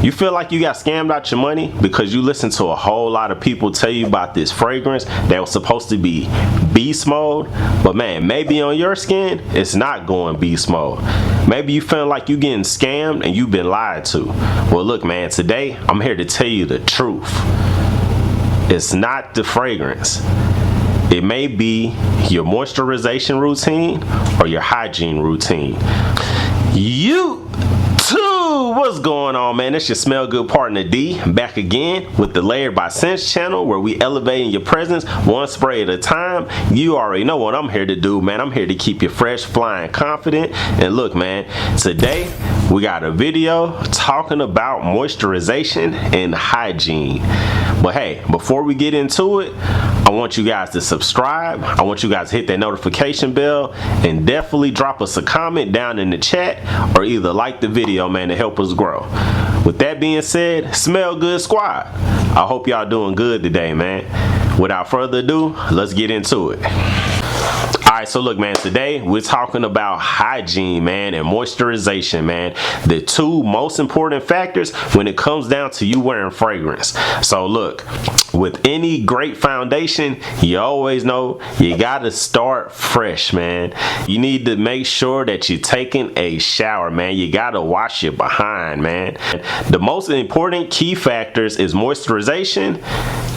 You feel like you got scammed out your money because you listen to a whole lot of people tell you about this fragrance that was supposed to be beast mode, but man, maybe on your skin it's not going beast mode. Maybe you feel like you getting scammed and you've been lied to. Well, look, man, today I'm here to tell you the truth. It's not the fragrance. It may be your moisturization routine or your hygiene routine. What's going on, man? It's your smell good partner D, back again with the Layered by Scentz channel, where we elevating your presence one spray at a time. You already know what I'm here to do, man. I'm here to keep you fresh, flying, confident. And look, man, today we got a video talking about moisturization and hygiene. But hey, before we get into it, I want you guys to subscribe. I want you guys to hit that notification bell and definitely drop us a comment down in the chat, or either like the video, man, to help us grow. With that being said, smell good squad. I hope y'all doing good today, man. Without further ado, let's get into it. Alright, so look, man, today we're talking about hygiene, man, and moisturization, man. The two most important factors when it comes down to you wearing fragrance. So look, with any great foundation, you always know you gotta start fresh, man. You need to make sure that you're taking a shower, man. You gotta wash your behind, man. The most important key factors is moisturization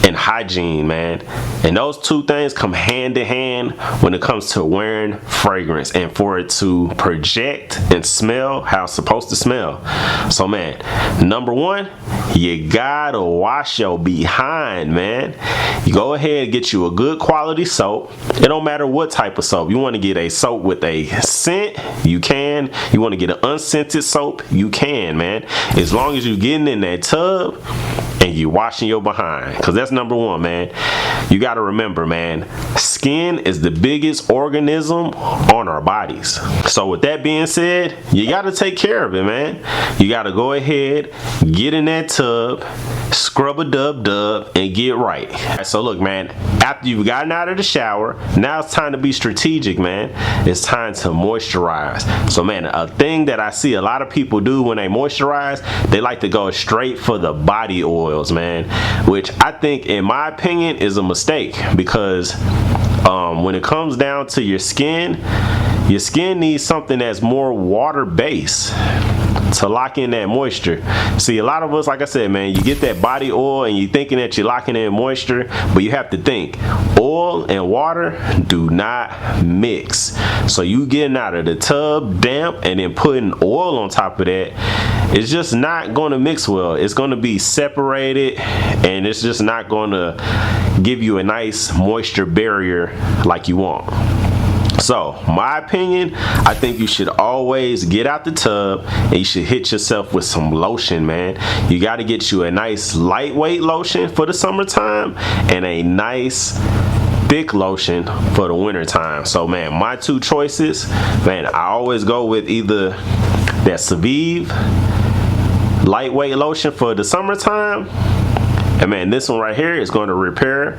and hygiene, man. And those two things come hand in hand when it comes to wearing fragrance and for it to project and smell how it's supposed to smell. So man, number one, you gotta wash your behind, man. You go ahead and get you a good quality soap. It don't matter what type of soap. You want to get a soap with a scent, you can. You want to get an unscented soap, you can, man. As long as you're getting in that tub and you washing your behind, because that's number one, man. You got to remember, man, skin is the biggest organism on our bodies. So with that being said, you got to take care of it, man. You got to go ahead, get in that tub, scrub a dub and get right. So look, man, after you've gotten out of the shower, now it's time to be strategic, man. It's time to moisturize. So man, a thing that I see a lot of people do when they moisturize, they like to go straight for the body oils, man, which I think, in my opinion, is a mistake, because when it comes down to your skin needs something that's more water-based to lock in that moisture. See, a lot of us, like I said, man, you get that body oil and you're thinking that you're locking in moisture, but you have to think, oil and water do not mix. So you getting out of the tub damp and then putting oil on top of that, it's just not going to mix well. It's going to be separated and it's just not going to give you a nice moisture barrier like you want. So, my opinion, I think you should always get out the tub and you should hit yourself with some lotion, man. You got to get you a nice lightweight lotion for the summertime and a nice thick lotion for the winter time. So man, my two choices, man, I always go with either that Civive lightweight lotion for the summertime, and man, this one right here is going to repair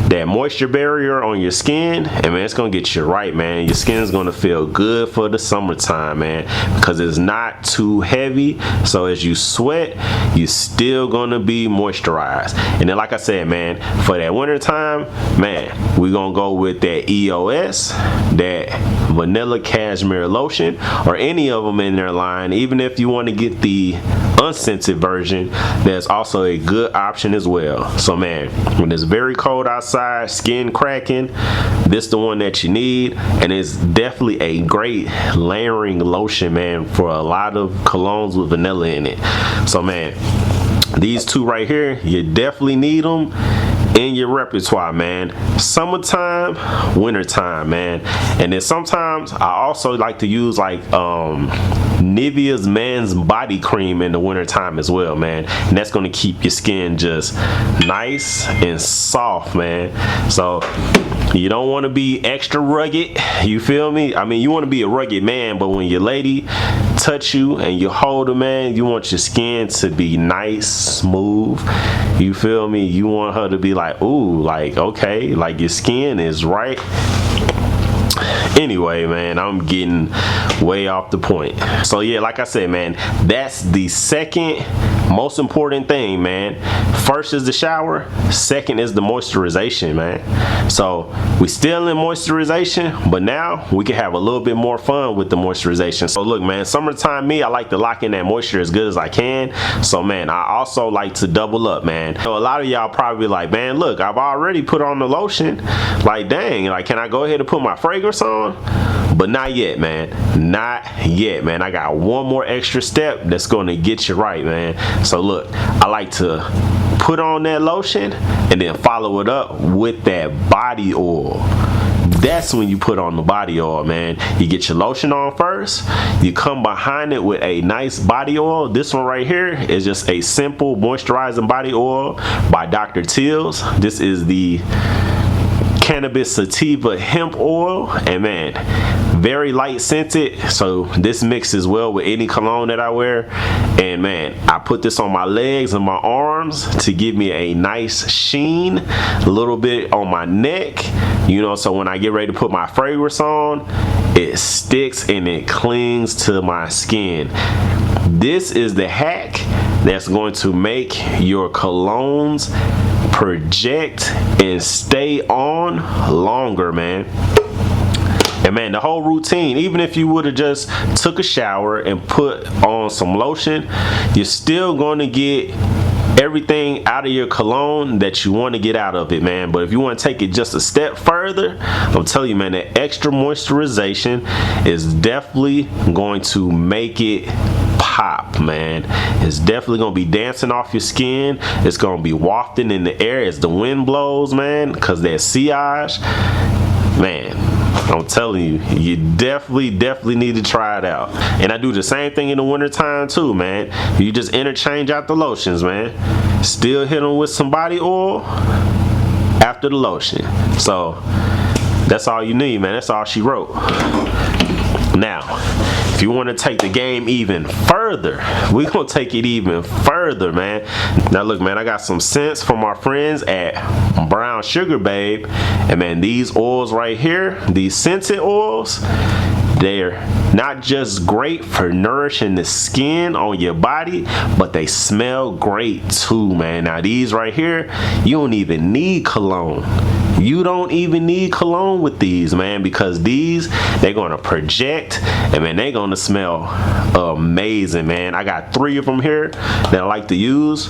that moisture barrier on your skin, and man, it's gonna get you right, man. Your skin is gonna feel good for the summertime, man, because it's not too heavy. So as you sweat, you're still gonna be moisturized. And then, like I said, man, for that winter time, man, we're gonna go with that EOS, that vanilla cashmere lotion, or any of them in their line. Even if you want to get the unscented version, that's also a good option as well. So man, when it's very cold outside, skin cracking, this the one that you need, and it's definitely a great layering lotion, man, for a lot of colognes with vanilla in it. So man, these two right here, you definitely need them in your repertoire, man. Summertime, wintertime, man. And then sometimes I also like to use like Nivea's man's body cream in the wintertime as well, man. And that's gonna keep your skin just nice and soft, man. So you don't want to be extra rugged, you feel me? I mean, you want to be a rugged man, but when your lady touch you and you hold her, man, you want your skin to be nice, smooth, you feel me? You want her to be like, ooh, like, okay, like your skin is right. Anyway, man, I'm getting way off the point. So yeah, like I said, man, that's the second most important thing, man. First is the shower, second is the moisturization, man. So we still in moisturization, but now we can have a little bit more fun with the moisturization. So look, man, summertime me, I like to lock in that moisture as good as I can. So man, I also like to double up, man. So a lot of y'all probably like, man, look, I've already put on the lotion. Like, dang, like, can I go ahead and put my fragrance on? But not yet, man. Not yet, man. I got one more extra step that's going to get you right, man. So look, I like to put on that lotion and then follow it up with that body oil. That's when you put on the body oil, man. You get your lotion on first, you come behind it with a nice body oil. This one right here is just a simple moisturizing body oil by Dr. Teal's. This is the cannabis sativa hemp oil, and man, very light scented, so this mixes well with any cologne that I wear. And man, I put this on my legs and my arms to give me a nice sheen, a little bit on my neck, you know, so when I get ready to put my fragrance on, it sticks and it clings to my skin. This is the hack that's going to make your colognes project and stay on longer, man. And man, the whole routine, even if you would have just took a shower and put on some lotion, you're still going to get everything out of your cologne that you want to get out of it, man. But if you want to take it just a step further, I'm telling you, man, that extra moisturization is definitely going to make it pop, man. It's definitely gonna be dancing off your skin. It's gonna be wafting in the air as the wind blows, man, because that sillage, man, I'm telling you, you definitely need to try it out. And I do the same thing in the winter time too, man. You just interchange out the lotions, man. Still hit them with some body oil after the lotion. So that's all you need, man. That's all she wrote. Now, if you want to take the game even further, we're going to take it even further, man. Now, look, man, I got some scents from our friends at Brown Sugar Babe. And, man, these oils right here, these scented oils, they're not just great for nourishing the skin on your body, but they smell great too, man. Now, these right here, you don't even need cologne. You don't even need cologne with these, man, because these, they're gonna project, and man, they're gonna smell amazing, man. I got 3 of them here that I like to use.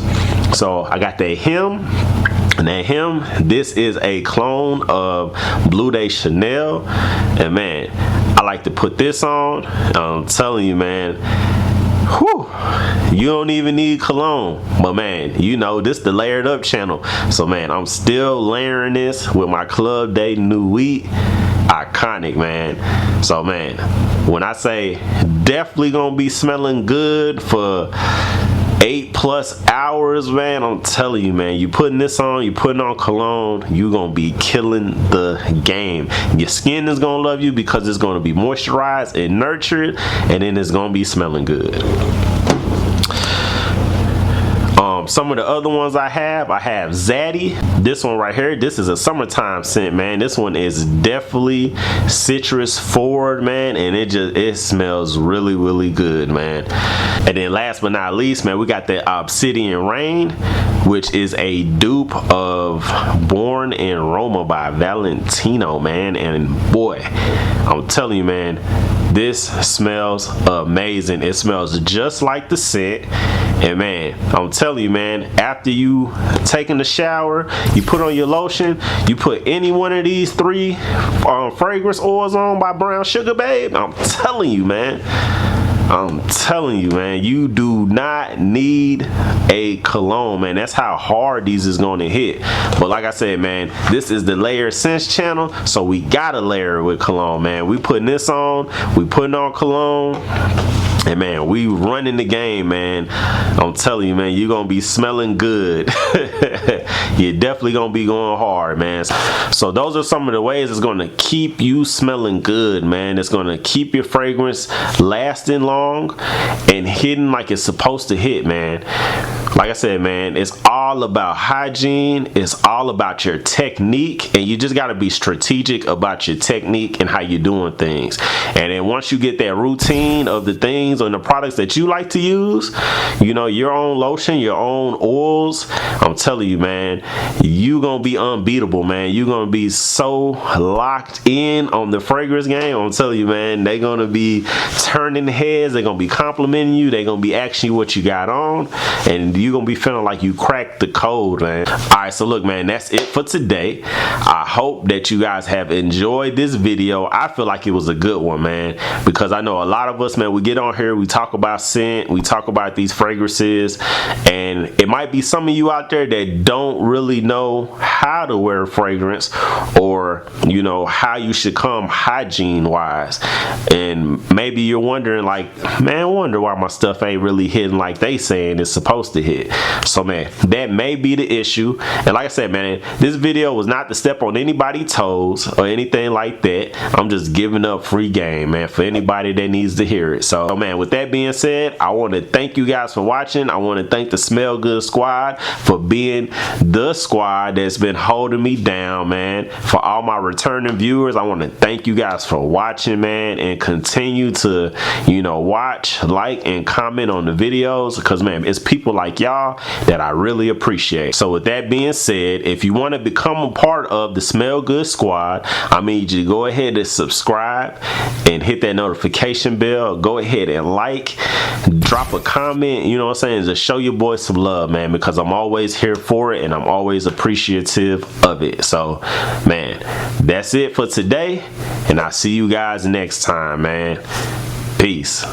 So I got the Hem. And that Hem, this is a clone of Bleu de Chanel, and man, I like to put this on. I'm telling you, man, whew, you don't even need cologne. But man, you know, this the layered up channel. So man, I'm still layering this with my Club de Nuit. Iconic, man. So man, when I say definitely gonna be smelling good for 8+ hours, man, I'm telling you, man, you putting this on, you putting on cologne, you gonna be killing the game. Your skin is gonna love you because it's gonna be moisturized and nurtured, and then it's gonna be smelling good. Some of the other ones I have Zaddy. This one right here, this is a summertime scent, man. This one is definitely citrus forward, man, and it smells really good, man. And then last but not least, man, we got the Obsidian Rain, which is a dupe of Born in Roma by Valentino, man. And boy, I'm telling you, man, this smells amazing. It smells just like the scent. And man, I'm telling you, man, after you taking the shower, you put on your lotion, you put any one of these 3 fragrance oils on by Brown Sugar Babe, I'm telling you, man, you do not need a cologne, man. That's how hard these is going to hit. But like I said, man, this is the Layer Scentz channel, so we gotta layer it with cologne, man. We putting this on, we putting on cologne, and man, we running the game, man. I'm telling you, man, you're gonna be smelling good. You're definitely gonna be going hard, man. So those are some of the ways it's gonna keep you smelling good, man. It's gonna keep your fragrance lasting long and hitting like it's supposed to hit, man. like I said, man, it's all about hygiene. It's all about your technique, and you just got to be strategic about your technique and how you're doing things. And then once you get that routine of the things and the products that you like to use, you know, your own lotion, your own oils, I'm telling you, man, you gonna be unbeatable, man. You're gonna be so locked in on the fragrance game. I'm telling you, man, they're gonna be turning heads. They're gonna be complimenting you. They're gonna be asking you what you got on, and you're gonna be feeling like you cracked the code, man. All right, so look, man, that's it for today. I hope that you guys have enjoyed this video. I feel like it was a good one, man, because I know a lot of us, man, we get on here, we talk about scent, we talk about these fragrances, and it might be some of you out there that don't really know how to wear a fragrance, or you know, how you should come hygiene wise. And maybe you're wondering, like, man, I wonder why my stuff ain't really hitting like they saying it's supposed to hit. So man, that may be the issue. And like I said, man, this video was not to step on anybody's toes or anything like that. I'm just giving up free game, man, for anybody that needs to hear it. So man, with that being said, I want to thank you guys for watching. I want to thank the Smell Good Squad for being the squad that's been holding me down, man. For all my returning viewers, I want to thank you guys for watching, man, and continue to, you know, watch, like, and comment on the videos, because man, it's people like y'all that I really appreciate. So with that being said, if you want to become a part of the Smell Good Squad, I need you to go ahead and subscribe and hit that notification bell. Go ahead and like, drop a comment, you know what I'm saying, just show your boy some love, man, because I'm always here for it and I'm always appreciative of it. So man, that's it for today, and I'll see you guys next time, man. Peace.